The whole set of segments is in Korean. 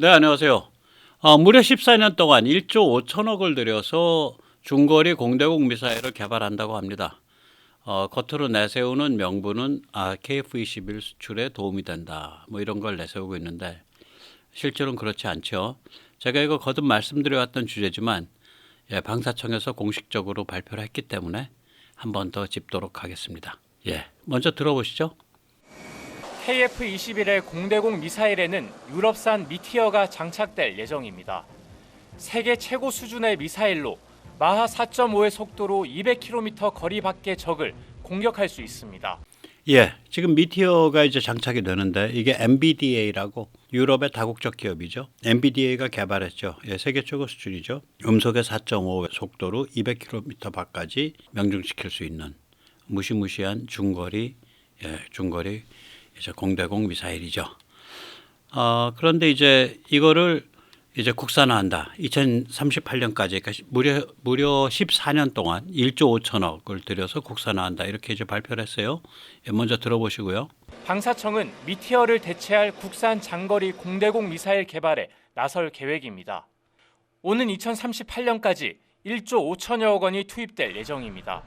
네, 안녕하세요. 무려 14년 동안 1조 5천억을 들여서 중거리 공대공 미사일을 개발한다고 합니다. 겉으로 내세우는 명분은 KF-21 수출에 도움이 된다. 뭐 이런 걸 내세우고 있는데 실제로는 그렇지 않죠. 제가 이거 거듭 말씀드려왔던 주제지만 방사청에서 공식적으로 발표를 했기 때문에 한 번 더 짚도록 하겠습니다. 먼저 들어보시죠. KF-21의 공대공 미사일에는 유럽산 미티어가 장착될 예정입니다. 세계 최고 수준의 미사일로 마하 4.5의 속도로 200km 거리 밖의 적을 공격할 수 있습니다. 지금 미티어가 이제 장착이 되는데 이게 MBDA라고 유럽의 다국적 기업이죠. MBDA가 개발했죠. 세계 최고 수준이죠. 음속의 4.5 속도로 200km 밖까지 명중시킬 수 있는 무시무시한 중거리 이제 공대공 미사일이죠. 그런데 이제 이거를 이제 국산화한다. 2038년까지 그러니까 무려 14년 동안 1조 5천억을 들여서 국산화한다. 이렇게 이제 발표를 했어요. 먼저 들어보시고요. 방사청은 미티어를 대체할 국산 장거리 공대공 미사일 개발에 나설 계획입니다. 오는 2038년까지 1조 5천여억 원이 투입될 예정입니다.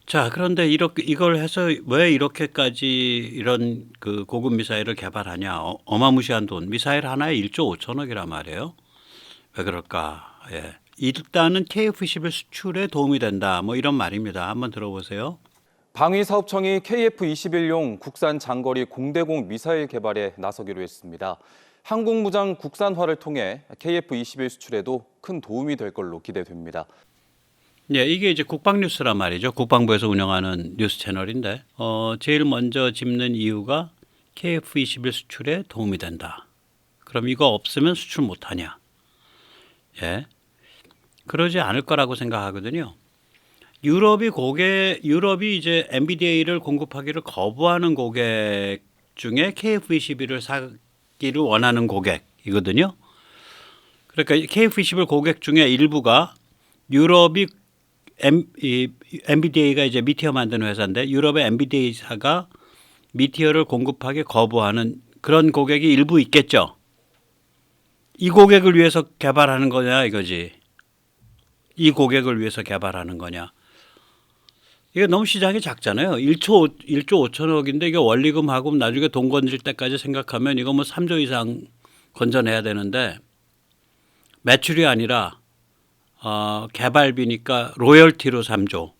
자, 그런데 이걸 해서 왜 이렇게까지 이런 그 고급 미사일을 개발하냐? 어마무시한 돈. 미사일 하나에 1조 5천억이란 말이에요. 왜 그럴까? 일단은 KF-21 수출에 도움이 된다. 뭐 이런 말입니다. 한번 들어보세요. 방위사업청이 KF-21용 국산 장거리 공대공 미사일 개발에 나서기로 했습니다. 항공무장 국산화를 통해 KF-21 수출에도 큰 도움이 될 걸로 기대됩니다. 이게 이제 국방뉴스란 말이죠. 국방부에서 운영하는 뉴스 채널인데 제일 먼저 짚는 이유가 KF-21 수출에 도움이 된다. 그럼 이거 없으면 수출 못하냐? 그러지 않을 거라고 생각하거든요. 유럽이 이제 MBDA를 공급하기를 거부하는 고객 중에 KF-21을 사기를 원하는 고객이거든요. 그러니까 KF-21 고객 중에 일부가 유럽이 MBDA가 이제 미티어 만드는 회사인데 유럽의 MBDA사가 미티어를 공급하기 거부하는 그런 고객이 일부 있겠죠. 이 고객을 위해서 개발하는 거냐 이거지. 이 고객을 위해서 개발하는 거냐. 이게 너무 시장이 작잖아요. 1조 5천억인데 이게 원리금하고 나중에 돈 건질 때까지 생각하면 이거 뭐 3조 이상 건져내야 되는데 매출이 아니라 개발비니까 로열티로 3조.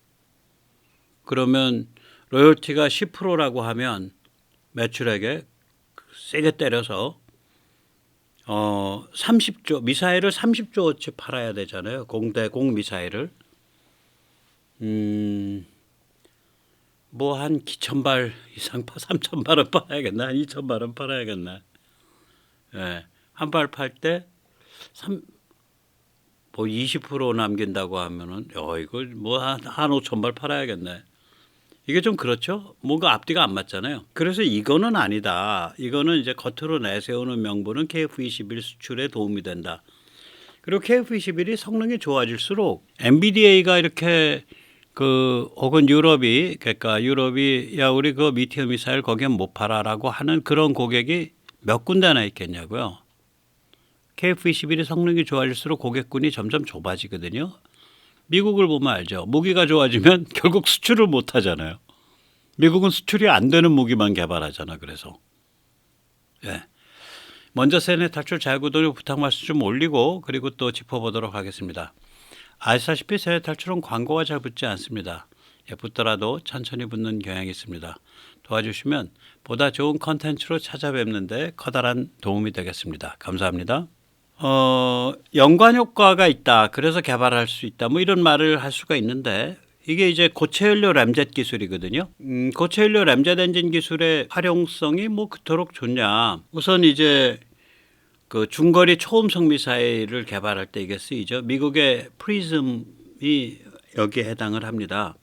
그러면 로열티가 10%라고 하면 매출액에 세게 때려서 30조 미사일을 30조어치 팔아야 되잖아요. 공대공 미사일을. 뭐 한 기천발 이상 3,000발은 팔아야겠나? 한 2,000발은 팔아야겠나? 한 발 팔 때 20% 남긴다고 하면은 이거 뭐 한 5,000발 팔아야겠네. 이게 좀 그렇죠? 뭔가 앞뒤가 안 맞잖아요. 그래서 이거는 아니다. 이거는 이제 겉으로 내세우는 명분은 KF-21 수출에 도움이 된다. 그리고 KF-21이 성능이 좋아질수록 MBDA가 이렇게 혹은 유럽이 야 우리 그 미티어 미사일 거기엔 못 팔아라고 하는 그런 고객이 몇 군데나 있겠냐고요. KF-21이 성능이 좋아질수록 고객군이 점점 좁아지거든요. 미국을 보면 알죠. 무기가 좋아지면 결국 수출을 못 하잖아요. 미국은 수출이 안 되는 무기만 개발하잖아. 그래서 먼저 세뇌 탈출 자유구독 부탁 말씀 좀 올리고 그리고 또 짚어보도록 하겠습니다. 아시다시피 세뇌 탈출은 광고가 잘 붙지 않습니다. 붙더라도 천천히 붙는 경향이 있습니다. 도와주시면 보다 좋은 컨텐츠로 찾아뵙는데 커다란 도움이 되겠습니다. 감사합니다. 연관 효과가 있다. 그래서 개발할 수 있다. 뭐 이런 말을 할 수가 있는데 이게 이제 고체연료 램젯 기술이거든요. 고체연료 램젯 엔진 기술의 활용성이 뭐 그토록 좋냐. 우선 이제 그 중거리 초음속 미사일을 개발할 때 이게 쓰이죠. 미국의 프리즘이 여기에 해당을 합니다.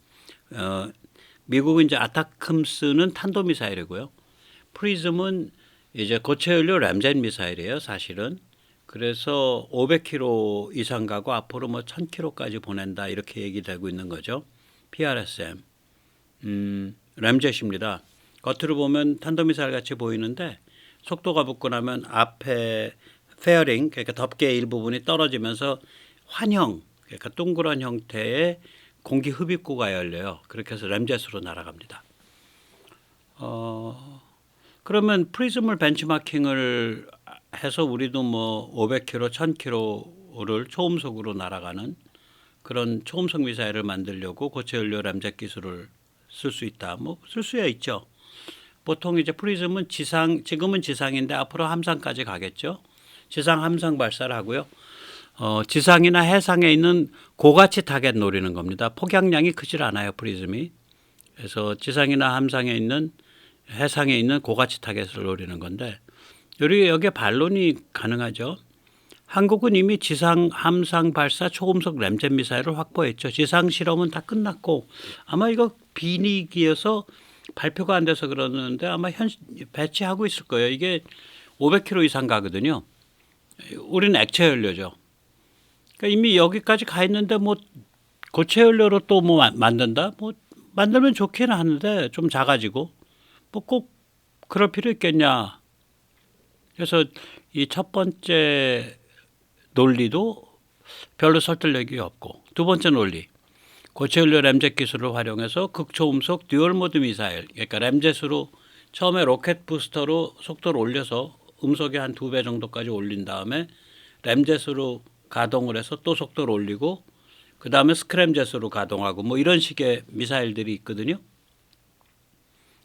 미국은 이제 아타크음스는 탄도미사일이고요. 프리즘은 이제 고체연료 램젯 미사일이에요. 사실은. 그래서 500km 이상 가고 앞으로 뭐 1000km까지 보낸다 이렇게 얘기되고 있는 거죠. PRSM. 램젯입니다. 겉으로 보면 탄도미사일 같이 보이는데 속도가 붙고 나면 앞에 페어링, 그러니까 덮개 일부분이 떨어지면서 환형, 그러니까 동그란 형태의 공기 흡입구가 열려요. 그렇게 해서 램젯으로 날아갑니다. 그러면 프리즘을 벤치마킹을 해서 우리도 뭐 500km, 1000km를 초음속으로 날아가는 그런 초음속 미사일을 만들려고 고체 연료 램젯 기술을 쓸 수 있다. 뭐 쓸 수야 있죠. 보통 이제 프리즘은 지금은 지상인데 앞으로 함상까지 가겠죠. 지상 함상 발사를 하고요. 지상이나 해상에 있는 고가치 타겟 노리는 겁니다. 폭약량이 크질 않아요, 프리즘이. 그래서 지상이나 함상에 있는 해상에 있는 고가치 타겟을 노리는 건데 여기에 반론이 가능하죠. 한국은 이미 지상 함상 발사 초음속 램젯 미사일을 확보했죠. 지상 실험은 다 끝났고 아마 이거 비니기여서 발표가 안 돼서 그러는데 아마 배치하고 있을 거예요. 이게 500km 이상 가거든요. 우리는 액체 연료죠. 그러니까 이미 여기까지 가 있는데 뭐 고체 연료로 또 뭐 만든다? 뭐 만들면 좋기는 하는데 좀 작아지고 뭐 꼭 그럴 필요 있겠냐. 그래서 이 첫 번째 논리도 별로 설득력이 없고 두 번째 논리 고체 연료 램젯 기술을 활용해서 극초음속 듀얼 모드 미사일 그러니까 램젯으로 처음에 로켓 부스터로 속도를 올려서 음속의 한 2배 정도까지 올린 다음에 램젯으로 가동을 해서 또 속도를 올리고 그 다음에 스크램젯으로 가동하고 뭐 이런 식의 미사일들이 있거든요.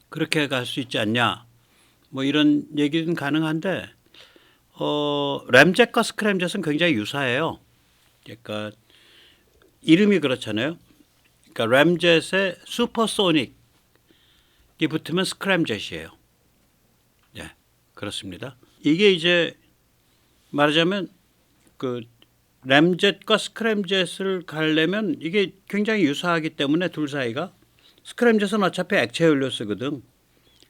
그렇게 갈 수 있지 않냐. 뭐 이런 얘기는 가능한데 램젯과 스크램젯은 굉장히 유사해요. 그러니까 이름이 그렇잖아요. 그러니까 램젯에 슈퍼소닉이 붙으면 스크램젯이에요. 예, 그렇습니다. 이게 이제 말하자면 그 램젯과 스크램젯을 가려면 이게 굉장히 유사하기 때문에 둘 사이가 스크램젯은 어차피 액체 연료 쓰거든.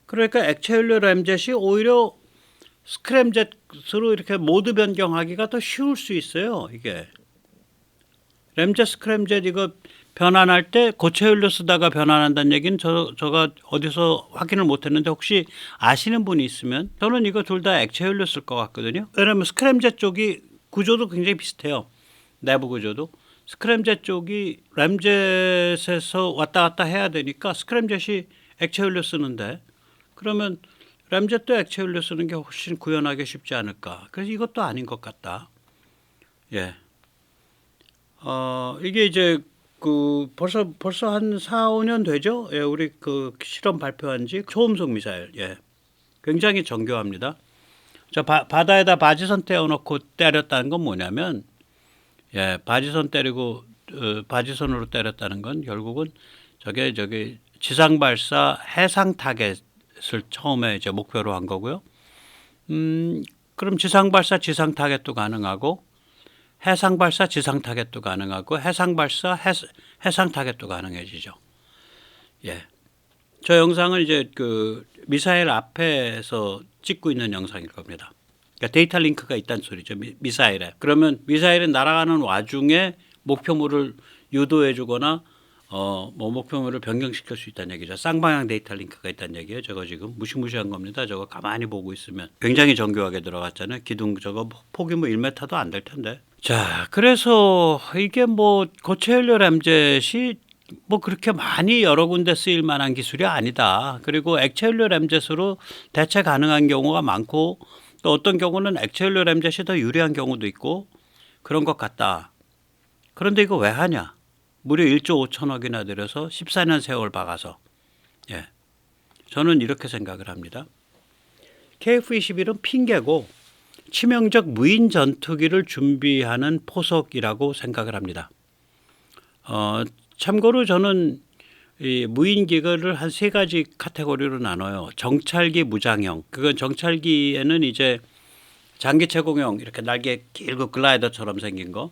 그러니까 액체 연료 램젯이 오히려 스크램젯으로 이렇게 모드 변경하기가 더 쉬울 수 있어요. 이게 램젯 스크램젯 이거 변환할 때 고체 연료 쓰다가 변환한다는 얘기는 제가 어디서 확인을 못했는데 혹시 아시는 분이 있으면 저는 이거 둘 다 액체 연료 쓸 것 같거든요. 왜냐하면 스크램젯 쪽이 구조도 굉장히 비슷해요. 내부 구조도. 스크램젯 쪽이 램젯에서 왔다 갔다 해야 되니까 스크램젯이 액체 연료 쓰는데 그러면 램젯도 액체 연료 쓰는 게 훨씬 구현하기 쉽지 않을까. 그래서 이것도 아닌 것 같다. 예. 이게 이제 벌써 한 4, 5년 되죠? 예, 우리 그 실험 발표한 지 초음속 미사일. 예. 굉장히 정교합니다. 저 바다에다 바지선 떼어놓고 때렸다는 건 뭐냐면 예, 바지선 때리고 바지선으로 때렸다는 건 결국은 저게 지상 발사 해상 타겟을 처음에 이제 목표로 한 거고요. 그럼 지상 발사 지상 타겟도 가능하고 해상 발사 지상 타겟도 가능하고 해상 발사 해상 타겟도 가능해지죠. 예. 저 영상은 이제 그 미사일 앞에서 찍고 있는 영상일 겁니다. 그러니까 데이터 링크가 있다는 소리죠. 미사일에. 그러면 미사일이 날아가는 와중에 목표물을 유도해 주거나 뭐 목표물을 변경시킬 수 있다는 얘기죠. 쌍방향 데이터 링크가 있다는 얘기예요. 저거 지금 무시무시한 겁니다. 저거 가만히 보고 있으면 굉장히 정교하게 들어갔잖아요. 기둥 저거 폭이 뭐 1m도 안 될 텐데. 자, 그래서 이게 뭐 고체 연료 램젯이 뭐 그렇게 많이 여러 군데 쓰일 만한 기술이 아니다. 그리고 액체 연료 램젯으로 대체 가능한 경우가 많고 또 어떤 경우는 액체 연료 램젯이 더 유리한 경우도 있고 그런 것 같다. 그런데 이거 왜 하냐? 무려 1조 5천억이나 들여서 14년 세월 박아서. 예. 저는 이렇게 생각을 합니다. KF-21은 핑계고 치명적 무인 전투기를 준비하는 포석이라고 생각을 합니다. 참고로 저는 이 무인기를 한 3가지 카테고리로 나눠요. 정찰기 무장형. 그건 정찰기에는 이제 장기 채공형 이렇게 날개 길고 글라이더처럼 생긴 거.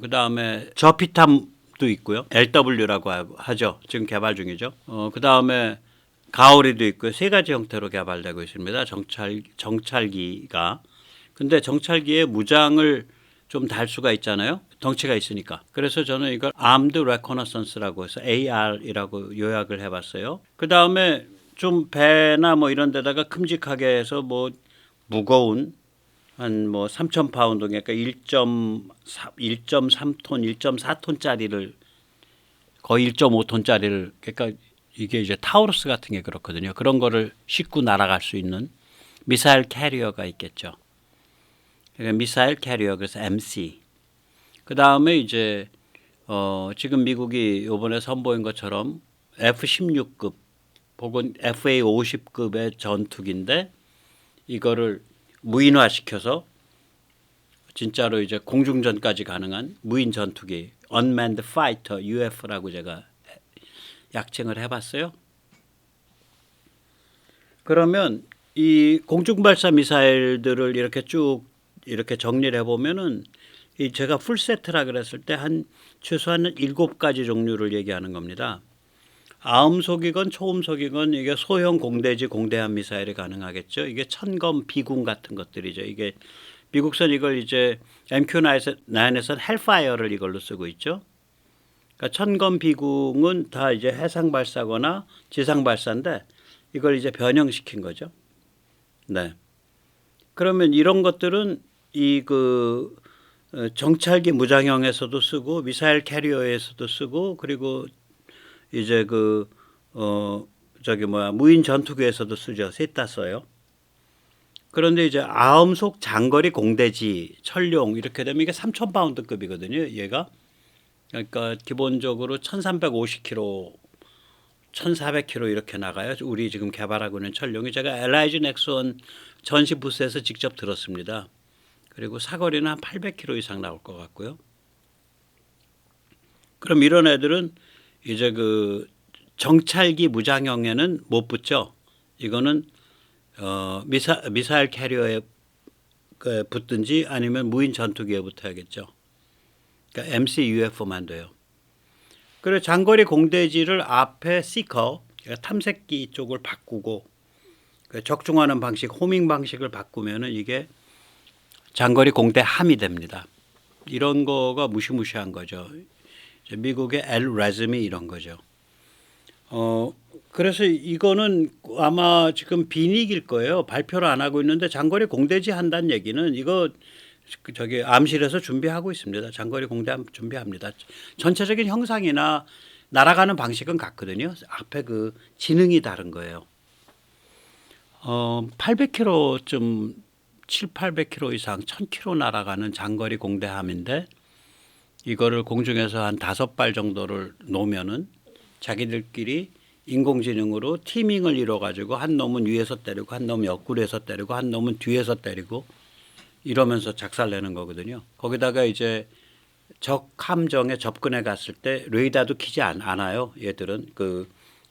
그 다음에 저피탐도 있고요. LW라고 하죠. 지금 개발 중이죠. 그 다음에 가오리도 있고요. 3가지 형태로 개발되고 있습니다. 정찰기가. 근데 정찰기에 무장을 좀 달 수가 있잖아요. 덩치가 있으니까. 그래서 저는 이걸 Armed Reconnaissance라고 해서 AR이라고 요약을 해봤어요. 그 다음에 좀 배나 뭐 이런 데다가 큼직하게 해서 뭐 무거운 한 뭐 3천 파운드 그러니까 1.3톤, 1.4톤짜리를 거의 1.5톤짜리를 그러니까 이게 이제 타우루스 같은 게 그렇거든요. 그런 거를 싣고 날아갈 수 있는 미사일 캐리어가 있겠죠. 그러니까 미사일 캐리어 그래서 MC. 그 다음에 이제 지금 미국이 이번에 선보인 것처럼 F-16급 혹은 FA-50급의 전투기인데 이거를 무인화시켜서 진짜로 이제 공중전까지 가능한 무인 전투기 Unmanned Fighter UF라고 제가 약칭을 해봤어요. 그러면 이 공중발사 미사일들을 이렇게 쭉 이렇게 정리를 해보면은 이 제가 풀세트라 그랬을 때 한 최소한 7가지 종류를 얘기하는 겁니다. 아음속이건 초음속이건 이게 소형 공대지 공대함 미사일이 가능하겠죠. 이게 천검 비궁 같은 것들이죠. 이게 미국선 이걸 이제 MQ-9에서는 헬파이어를 이걸로 쓰고 있죠. 그러니까 천검 비궁은 다 이제 해상 발사거나 지상 발사인데 이걸 이제 변형시킨 거죠. 네. 그러면 이런 것들은 정찰기 무장형에서도 쓰고 미사일 캐리어에서도 쓰고 그리고 이제 무인 전투기에서도 쓰죠. 셋 다 써요. 그런데 이제 아음속 장거리 공대지 천룡 이렇게 되면 이게 3,000파운드급이거든요. 얘가 그러니까 기본적으로 1,350kg, 1,400kg 이렇게 나가요. 우리 지금 개발하고 있는 천룡이 제가 LIG 넥슨 전시 부스에서 직접 들었습니다. 그리고 사거리는 한 800km 이상 나올 것 같고요. 그럼 이런 애들은 이제 정찰기 무장형에는 못 붙죠. 이거는 미사일 캐리어에 붙든지 아니면 무인 전투기에 붙어야겠죠. 그러니까 MCUF만 돼요. 그리고 장거리 공대지를 앞에 시커 그러니까 탐색기 쪽을 바꾸고 적중하는 방식, 호밍 방식을 바꾸면은 이게 장거리 공대함이 됩니다. 이런 거가 무시무시한 거죠. 미국의 LRASM이 이런 거죠. 그래서 이거는 아마 지금 빈익일 거예요. 발표를 안 하고 있는데 장거리 공대지 한다는 얘기는 이거 암실에서 준비하고 있습니다. 장거리 공대함 준비합니다. 전체적인 형상이나 날아가는 방식은 같거든요. 앞에 지능이 다른 거예요. 800km쯤 7,800km 이상 1,000km 날아가는 장거리 공대함인데 이거를 공중에서 한 5발 정도를 놓으면은 자기들끼리 인공지능으로 티밍을 이뤄가지고 한 놈은 위에서 때리고 한 놈은 옆구리에서 때리고 한 놈은 뒤에서 때리고 이러면서 작살내는 거거든요. 거기다가 이제 적 함정에 접근해 갔을 때 레이더도 키지 않아요. 얘들은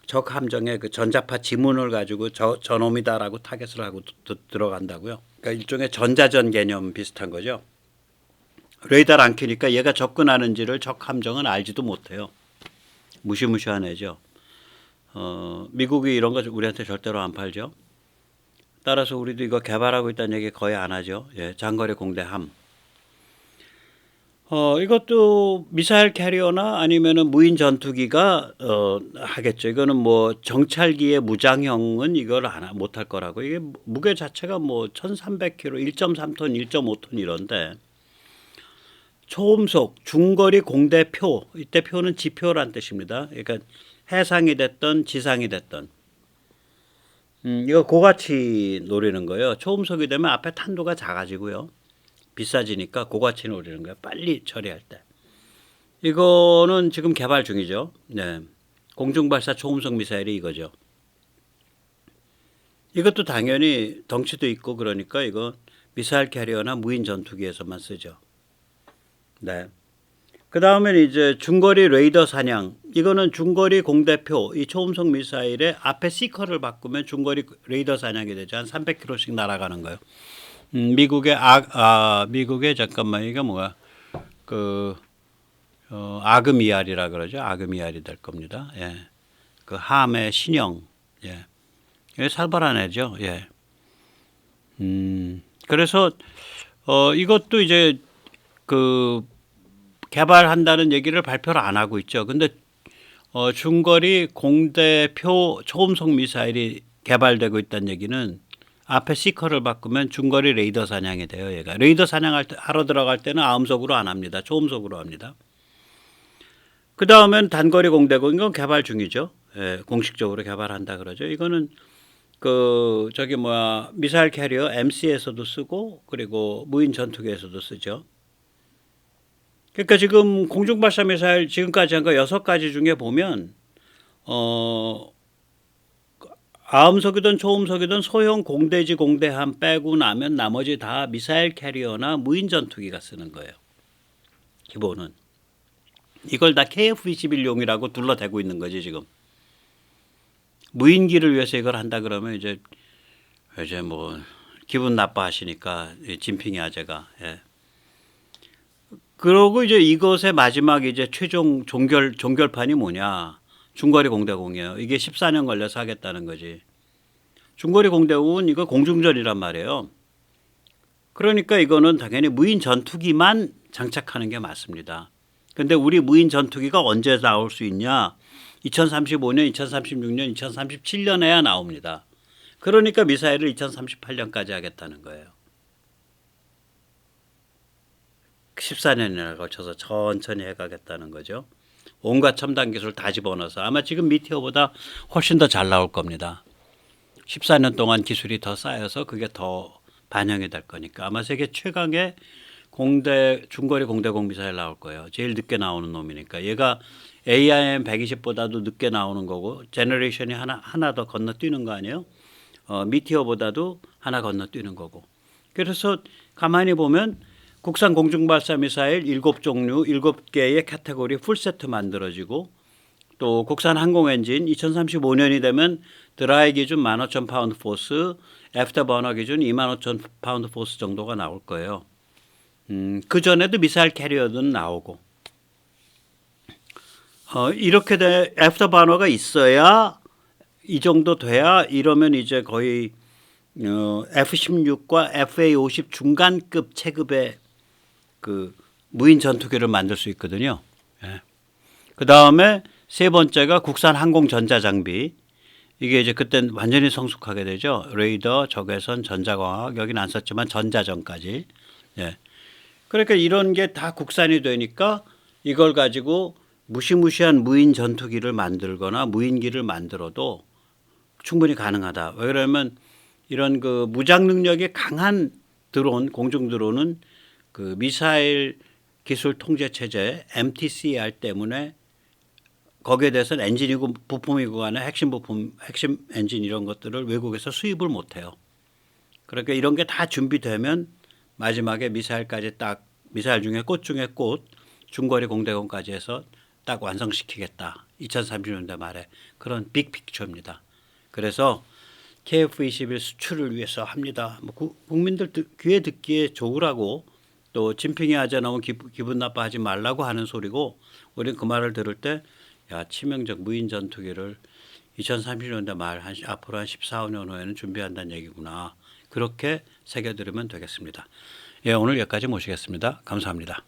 적 함정에 전자파 지문을 가지고 저놈이다라고 타겟을 하고 들어간다고요. 그러니까 일종의 전자전 개념 비슷한 거죠. 레이더를 안 켜니까 얘가 접근하는지를 적 함정은 알지도 못해요. 무시무시한 애죠. 미국이 이런 거 우리한테 절대로 안 팔죠. 따라서 우리도 이거 개발하고 있다는 얘기 거의 안 하죠. 예, 장거리 공대함. 이것도 미사일 캐리어나 아니면은 무인 전투기가 하겠죠. 이거는 뭐 정찰기의 무장형은 이걸 못할 거라고. 이게 무게 자체가 뭐 1,300kg, 1.3톤, 1.5톤 이런데 초음속 중거리 공대표 이때 표는 지표란 뜻입니다. 그러니까 해상이 됐던 지상이 됐던 이거 고가치 노리는 거예요. 초음속이 되면 앞에 탄도가 작아지고요. 비싸지니까 고가치 노리는 거예요. 빨리 처리할 때. 이거는 지금 개발 중이죠. 네. 공중발사 초음속 미사일이 이거죠. 이것도 당연히 덩치도 있고 그러니까 이거 미사일 캐리어나 무인 전투기에서만 쓰죠. 네. 그 다음에 이제 중거리 레이더 사냥. 이거는 중거리 공대표 이 초음속 미사일의 앞에 시커를 바꾸면 중거리 레이더 사냥이 되죠. 한 300km씩 날아가는 거예요. 미국의 잠깐만 이게 뭐야? 아그미알이라 그러죠. 아그미알이 될 겁니다. 예. 함의 신형. 예. 이게 살벌한 애죠. 예. 그래서 이것도 이제 개발한다는 얘기를 발표를 안 하고 있죠. 근데 중거리 공대표 초음속 미사일이 개발되고 있다는 얘기는 앞에 시커를 바꾸면 중거리 레이더 사냥이 돼요. 얘가 레이더 사냥할 때 하러 들어갈 때는 아음속으로 안 합니다. 초음속으로 합니다. 그 다음엔 단거리 공대공 이건 개발 중이죠. 예, 공식적으로 개발한다 그러죠. 이거는 그 저기 뭐야 미사일 캐리어 MC에서도 쓰고 그리고 무인 전투기에서도 쓰죠. 그러니까 지금 공중 발사 미사일 지금까지 한 거 6가지 중에 보면 아음속이든 초음속이든 소형 공대지 공대함 빼고 나면 나머지 다 미사일 캐리어나 무인 전투기가 쓰는 거예요. 기본은. 이걸 다 KF-21용이라고 둘러대고 있는 거지 지금. 무인기를 위해서 이걸 한다 그러면 이제 뭐 기분 나빠하시니까 진핑이 아재가. 예. 그러고 이제 이것의 마지막 이제 최종 종결판이 뭐냐? 중거리 공대공이에요. 이게 14년 걸려서 하겠다는 거지. 중거리 공대공은 이거 공중전이란 말이에요. 그러니까 이거는 당연히 무인 전투기만 장착하는 게 맞습니다. 근데 우리 무인 전투기가 언제 나올 수 있냐? 2035년, 2036년, 2037년에야 나옵니다. 그러니까 미사일을 2038년까지 하겠다는 거예요. 14년이나 걸쳐서 천천히 해가겠다는 거죠. 온갖 첨단 기술 다 집어넣어서 아마 지금 미티어보다 훨씬 더 잘 나올 겁니다. 14년 동안 기술이 더 쌓여서 그게 더 반영이 될 거니까 아마 세계 최강의 중거리 공대공 미사일 나올 거예요. 제일 늦게 나오는 놈이니까 얘가 AIM-120보다도 늦게 나오는 거고 제너레이션이 하나 더 건너뛰는 거 아니에요? 미티어보다도 하나 건너뛰는 거고. 그래서 가만히 보면 국산 공중발사 미사일 7종류 7개의 카테고리 풀세트 만들어지고 또 국산 항공엔진 2035년이 되면 드라이 기준 15,000파운드 포스, 애프터버너 기준 25,000파운드 포스 정도가 나올 거예요. 그 전에도 미사일 캐리어는 나오고 이렇게 애프터버너가 있어야 이 정도 돼야 이러면 이제 거의 F-16과 FA-50 중간급 체급의 그 무인 전투기를 만들 수 있거든요. 예. 그 다음에 세 번째가 국산 항공 전자 장비. 이게 이제 그땐 완전히 성숙하게 되죠. 레이더, 적외선, 전자광학 여기는 안 썼지만 전자전까지. 예. 그러니까 이런 게 다 국산이 되니까 이걸 가지고 무시무시한 무인 전투기를 만들거나 무인기를 만들어도 충분히 가능하다. 왜 그러면 이런 그 무장 능력이 강한 드론, 공중 드론은 그 미사일 기술 통제 체제 MTCR 때문에 거기에 대해서는 엔진이고 부품이고 간에 핵심 부품, 핵심 엔진 이런 것들을 외국에서 수입을 못 해요. 그러니까 이런 게 다 준비되면 마지막에 미사일까지 딱 미사일 중에 꽃 중에 꽃 중거리 공대공까지 해서 딱 완성시키겠다. 2030년대 말에 그런 빅픽처입니다. 그래서 KF-21 수출을 위해서 합니다. 뭐 국민들 귀에 듣기에 좋으라고 또 진핑이 아재 너무 기분 나빠하지 말라고 하는 소리고 우리는 그 말을 들을 때 야, 치명적 무인 전투기를 2030년대 말 앞으로 한 14, 15년 후에는 준비한다는 얘기구나. 그렇게 새겨들으면 되겠습니다. 예, 오늘 여기까지 모시겠습니다. 감사합니다.